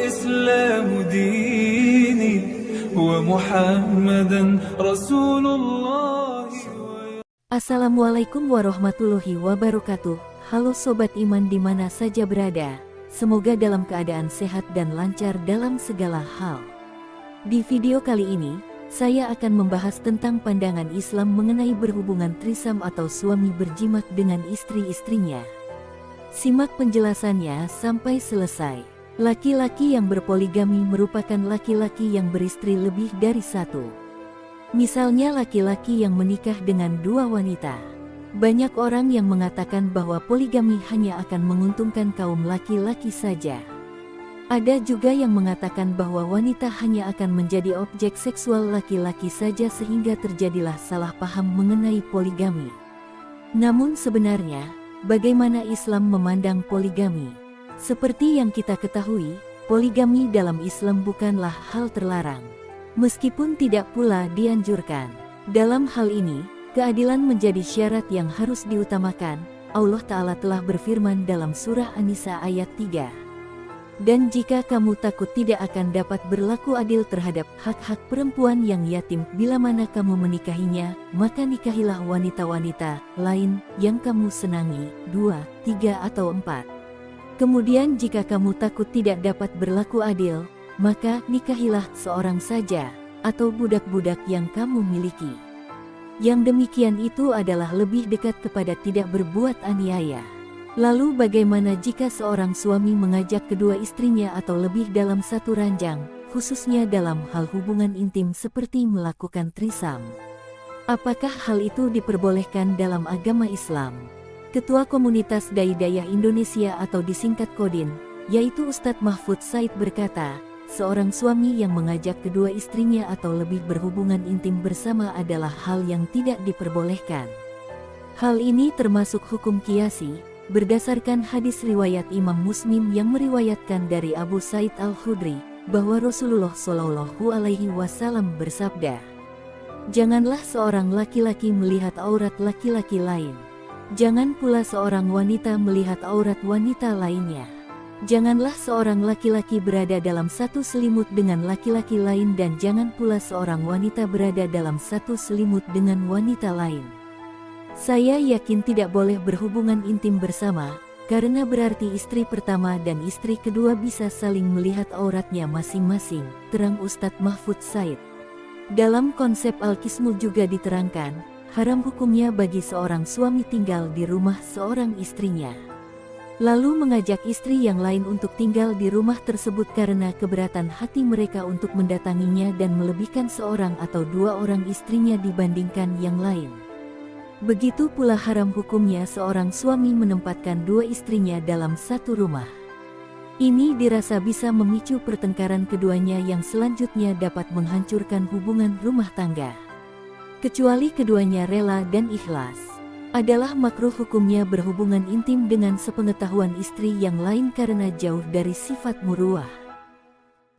والإسلام ديني ومحمدا رسول الله. Assalamualaikum warahmatullahi wabarakatuh. Halo sobat iman di mana saja berada. Semoga dalam keadaan sehat dan lancar dalam segala hal. Di video kali ini, saya akan membahas tentang pandangan Islam mengenai berhubungan trisam atau suami berjimat dengan istri-istrinya. Simak penjelasannya sampai selesai. Laki-laki yang berpoligami merupakan laki-laki yang beristri lebih dari satu. Misalnya laki-laki yang menikah dengan dua wanita. Banyak orang yang mengatakan bahwa poligami hanya akan menguntungkan kaum laki-laki saja. Ada juga yang mengatakan bahwa wanita hanya akan menjadi objek seksual laki-laki saja sehingga terjadilah salah paham mengenai poligami. Namun sebenarnya, bagaimana Islam memandang poligami? Seperti yang kita ketahui, poligami dalam Islam bukanlah hal terlarang. Meskipun tidak pula dianjurkan. Dalam hal ini, keadilan menjadi syarat yang harus diutamakan. Allah Ta'ala telah berfirman dalam surah An-Nisa ayat 3. Dan jika kamu takut tidak akan dapat berlaku adil terhadap hak-hak perempuan yang yatim bila mana kamu menikahinya, maka nikahilah wanita-wanita lain yang kamu senangi, 2, 3 atau 4. Kemudian jika kamu takut tidak dapat berlaku adil, maka nikahilah seorang saja, atau budak-budak yang kamu miliki. Yang demikian itu adalah lebih dekat kepada tidak berbuat aniaya. Lalu bagaimana jika seorang suami mengajak kedua istrinya atau lebih dalam satu ranjang, khususnya dalam hal hubungan intim seperti melakukan trisam? Apakah hal itu diperbolehkan dalam agama Islam? Ketua Komunitas Dai-Dayah Indonesia atau disingkat KODIN, yaitu Ustadz Mahfud Said berkata, seorang suami yang mengajak kedua istrinya atau lebih berhubungan intim bersama adalah hal yang tidak diperbolehkan. Hal ini termasuk hukum qiyasi, berdasarkan hadis riwayat Imam Muslim yang meriwayatkan dari Abu Sa'id Al-Khudri, bahwa Rasulullah Shallallahu Alaihi Wasallam bersabda, janganlah seorang laki-laki melihat aurat laki-laki lain. Jangan pula seorang wanita melihat aurat wanita lainnya. Janganlah seorang laki-laki berada dalam satu selimut dengan laki-laki lain dan jangan pula seorang wanita berada dalam satu selimut dengan wanita lain. Saya yakin tidak boleh berhubungan intim bersama, karena berarti istri pertama dan istri kedua bisa saling melihat auratnya masing-masing, terang Ustadz Mahfud Said. Dalam konsep Al-Qismu juga diterangkan, haram hukumnya bagi seorang suami tinggal di rumah seorang istrinya. Lalu mengajak istri yang lain untuk tinggal di rumah tersebut karena keberatan hati mereka untuk mendatanginya dan melebihkan seorang atau dua orang istrinya dibandingkan yang lain. Begitu pula haram hukumnya seorang suami menempatkan dua istrinya dalam satu rumah. Ini dirasa bisa memicu pertengkaran keduanya yang selanjutnya dapat menghancurkan hubungan rumah tangga. Kecuali keduanya rela dan ikhlas. Adalah makruh hukumnya berhubungan intim dengan sepengetahuan istri yang lain karena jauh dari sifat muruah.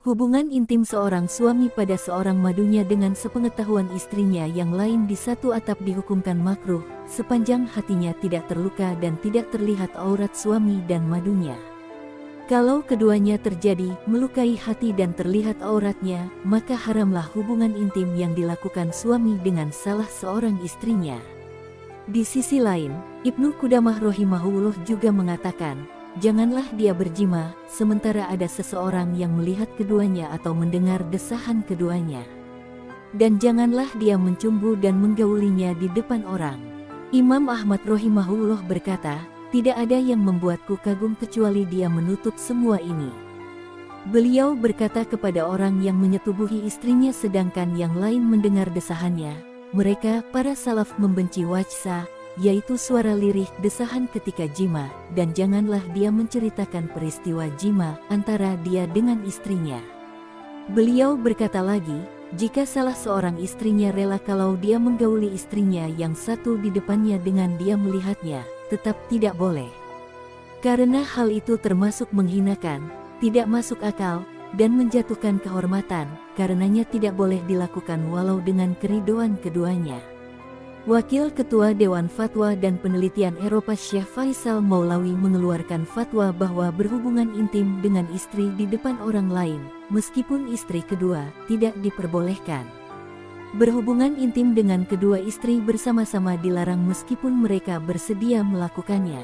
Hubungan intim seorang suami pada seorang madunya dengan sepengetahuan istrinya yang lain di satu atap dihukumkan makruh, sepanjang hatinya tidak terluka dan tidak terlihat aurat suami dan madunya. Kalau keduanya terjadi, melukai hati dan terlihat auratnya, maka haramlah hubungan intim yang dilakukan suami dengan salah seorang istrinya. Di sisi lain, Ibnu Qudamah rahimahullah juga mengatakan, janganlah dia berjima, sementara ada seseorang yang melihat keduanya atau mendengar desahan keduanya. Dan janganlah dia mencumbu dan menggaulinya di depan orang. Imam Ahmad rahimahullah berkata, tidak ada yang membuatku kagum kecuali dia menutup semua ini. Beliau berkata kepada orang yang menyetubuhi istrinya sedangkan yang lain mendengar desahannya, mereka, para salaf membenci wajsa, yaitu suara lirih desahan ketika jima, dan janganlah dia menceritakan peristiwa jima antara dia dengan istrinya. Beliau berkata lagi, jika salah seorang istrinya rela kalau dia menggauli istrinya yang satu di depannya dengan dia melihatnya, tetap tidak boleh. Karena hal itu termasuk menghinakan, tidak masuk akal, dan menjatuhkan kehormatan, karenanya tidak boleh dilakukan walau dengan keridhaan keduanya. Wakil Ketua Dewan Fatwa dan Penelitian Eropa Syekh Faisal Maulawi mengeluarkan fatwa bahwa berhubungan intim dengan istri di depan orang lain, meskipun istri kedua, tidak diperbolehkan. Berhubungan intim dengan kedua istri bersama-sama dilarang meskipun mereka bersedia melakukannya.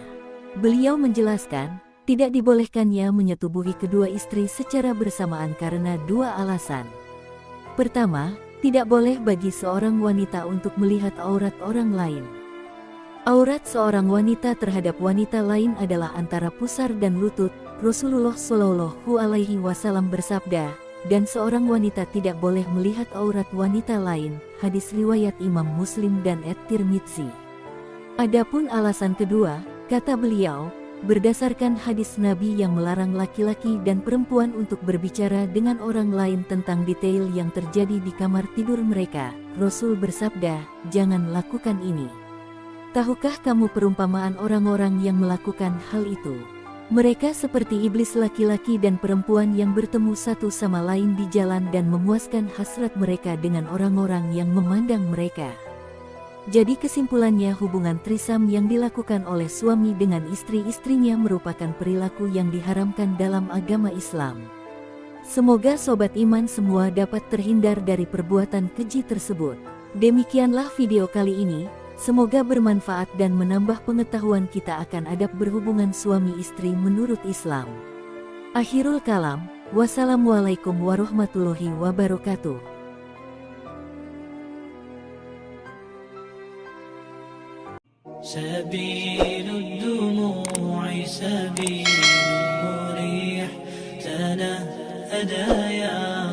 Beliau menjelaskan, tidak dibolehkannya menyetubuhi kedua istri secara bersamaan karena dua alasan. Pertama, tidak boleh bagi seorang wanita untuk melihat aurat orang lain. Aurat seorang wanita terhadap wanita lain adalah antara pusar dan lutut. Rasulullah Shallallahu Alaihi Wasallam bersabda, dan seorang wanita tidak boleh melihat aurat wanita lain. Hadis riwayat Imam Muslim dan At-Tirmidzi. Adapun alasan kedua, kata beliau, berdasarkan hadis Nabi yang melarang laki-laki dan perempuan untuk berbicara dengan orang lain tentang detail yang terjadi di kamar tidur mereka, Rasul bersabda, jangan lakukan ini. Tahukah kamu perumpamaan orang-orang yang melakukan hal itu? Mereka seperti iblis laki-laki dan perempuan yang bertemu satu sama lain di jalan dan memuaskan hasrat mereka dengan orang-orang yang memandang mereka. Jadi kesimpulannya hubungan trisam yang dilakukan oleh suami dengan istri-istrinya merupakan perilaku yang diharamkan dalam agama Islam. Semoga sobat iman semua dapat terhindar dari perbuatan keji tersebut. Demikianlah video kali ini, semoga bermanfaat dan menambah pengetahuan kita akan adab berhubungan suami istri menurut Islam. Akhirul kalam, wassalamualaikum warahmatullahi wabarakatuh. سبيل الدموع سبيل مريح تنهدى يا